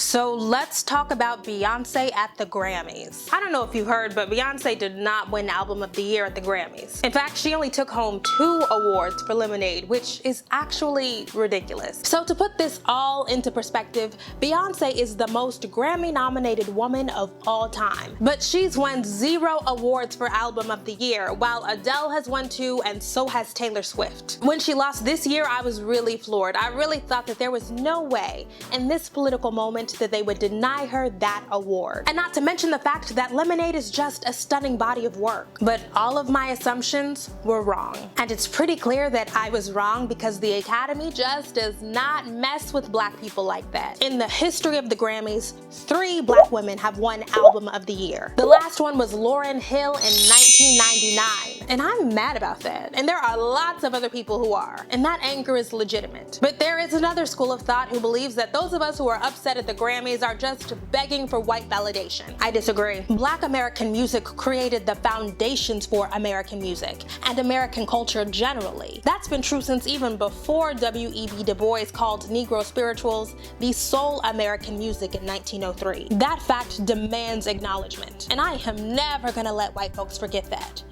So let's talk about Beyoncé at the Grammys. I don't know if you heard, but Beyoncé did not win Album of the Year at the Grammys. In fact, she only took home 2 awards for Lemonade, which is actually ridiculous. So to put this all into perspective, Beyoncé is the most Grammy-nominated woman of all time. But she's won 0 awards for Album of the Year, while Adele has won 2 and so has Taylor Swift. When she lost this year, I was really floored. I really thought that there was no way in this political moment that they would deny her that award. And not to mention the fact that Lemonade is just a stunning body of work. But all of my assumptions were wrong. And it's pretty clear that I was wrong because the Academy just does not mess with black people like that. In the history of the Grammys, 3 black women have won Album of the Year. The last one was Lauryn Hill in 1999. And I'm mad about that. And there are lots of other people who are. And that anger is legitimate. But there is another school of thought who believes that those of us who are upset at the Grammys are just begging for white validation. I disagree. Black American music created the foundations for American music and American culture generally. That's been true since even before W.E.B. Du Bois called Negro spirituals the soul American music in 1903. That fact demands acknowledgement, and I am never gonna let white folks forget that.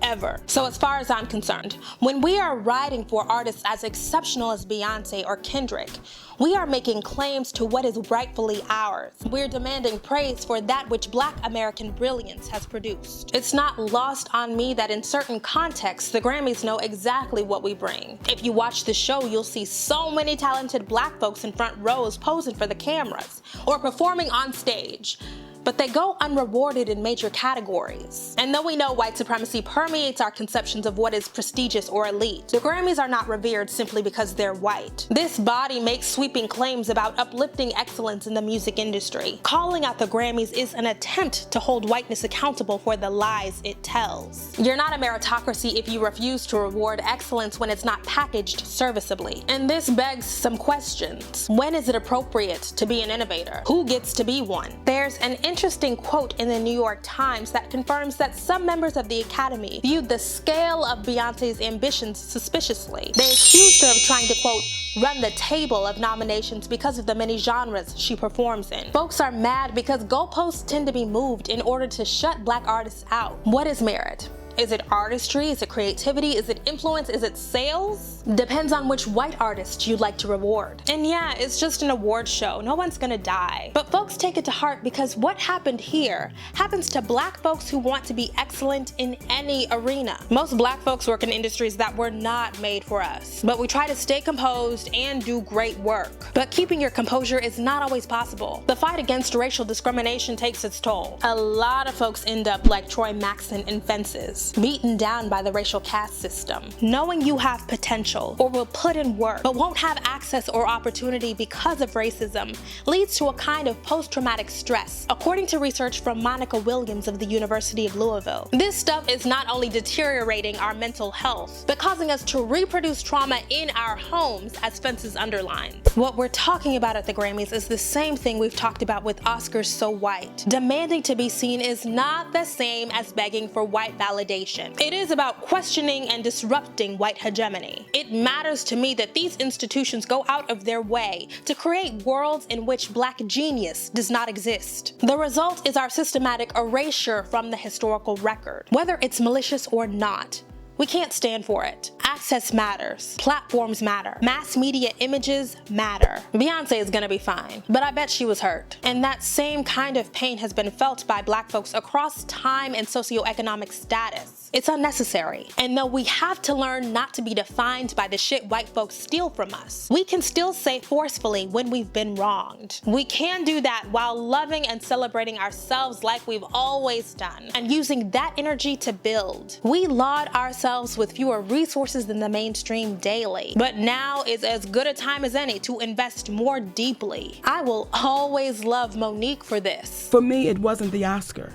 Ever. So as far as I'm concerned, when we are writing for artists as exceptional as Beyoncé or Kendrick, we are making claims to what is rightfully ours. We're demanding praise for that which Black American brilliance has produced. It's not lost on me that in certain contexts, the Grammys know exactly what we bring. If you watch the show, you'll see so many talented black folks in front rows posing for the cameras or performing on stage. But they go unrewarded in major categories. And though we know white supremacy permeates our conceptions of what is prestigious or elite, the Grammys are not revered simply because they're white. This body makes sweeping claims about uplifting excellence in the music industry. Calling out the Grammys is an attempt to hold whiteness accountable for the lies it tells. You're not a meritocracy if you refuse to reward excellence when it's not packaged serviceably. And this begs some questions. When is it appropriate to be an innovator? Who gets to be one? There's an interesting quote in the New York Times that confirms that some members of the Academy viewed the scale of Beyoncé's ambitions suspiciously. They accused her of trying to, quote, run the table of nominations because of the many genres she performs in. Folks are mad because goalposts tend to be moved in order to shut black artists out. What is merit? Is it artistry? Is it creativity? Is it influence? Is it sales? Depends on which white artist you'd like to reward. And yeah, it's just an award show. No one's gonna die. But folks take it to heart because what happened here happens to black folks who want to be excellent in any arena. Most black folks work in industries that were not made for us. But we try to stay composed and do great work. But keeping your composure is not always possible. The fight against racial discrimination takes its toll. A lot of folks end up like Troy Maxson in Fences, beaten down by the racial caste system, knowing you have potential or will put in work but won't have access or opportunity because of racism leads to a kind of post-traumatic stress, according to research from Monica Williams of the University of Louisville. This stuff is not only deteriorating our mental health, but causing us to reproduce trauma in our homes, as Fences underlines. What we're talking about at the Grammys is the same thing we've talked about with Oscars So White. Demanding to be seen is not the same as begging for white validation. It is about questioning and disrupting white hegemony. It matters to me that these institutions go out of their way to create worlds in which black genius does not exist. The result is our systematic erasure from the historical record, whether it's malicious or not. We can't stand for it. Access matters. Platforms matter. Mass media images matter. Beyoncé is gonna be fine, but I bet she was hurt. And that same kind of pain has been felt by black folks across time and socioeconomic status. It's unnecessary. And though we have to learn not to be defined by the shit white folks steal from us, we can still say forcefully when we've been wronged. We can do that while loving and celebrating ourselves like we've always done, and using that energy to build. We laud ourselves with fewer resources than the mainstream daily, but now is as good a time as any to invest more deeply. I will always love Monique for this. For me, it wasn't the Oscar.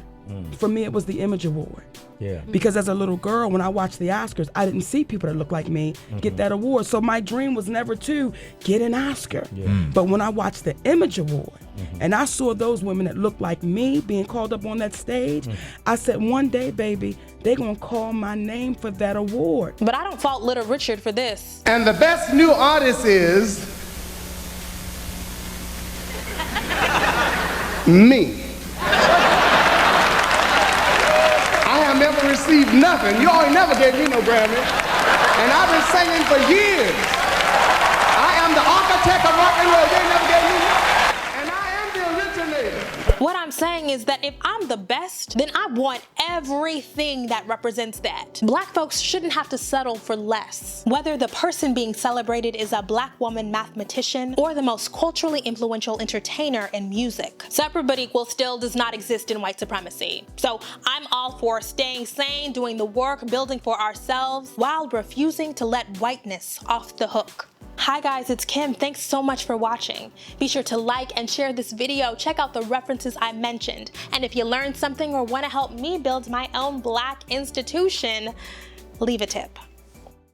For me, it was the Image Award. Yeah. Because as a little girl, when I watched the Oscars, I didn't see people that looked like me get that award. So my dream was never to get an Oscar. But when I watched the Image Award and I saw those women that looked like me being called up on that stage, I said, one day, baby, they're gonna call my name for that award. But I don't fault Little Richard for this. And the best new artist is Me. I have never received nothing. You all ain't never gave me no Grammy. And I've been singing for years. I am the architect of rock and roll. They never gave me nothing. And I am the originator. What I'm saying is that if I'm the best, then I want everything that represents that. Black folks shouldn't have to settle for less. Whether the person being celebrated is a black woman mathematician or the most culturally influential entertainer in music. Separate but equal still does not exist in white supremacy. So I'm all for staying sane, doing the work, building for ourselves, while refusing to let whiteness off the hook. Hi guys, it's Kim. Thanks so much for watching. Be sure to like and share this video. Check out the references I mentioned. And if you learned something or want to help me build my own black institution, leave a tip.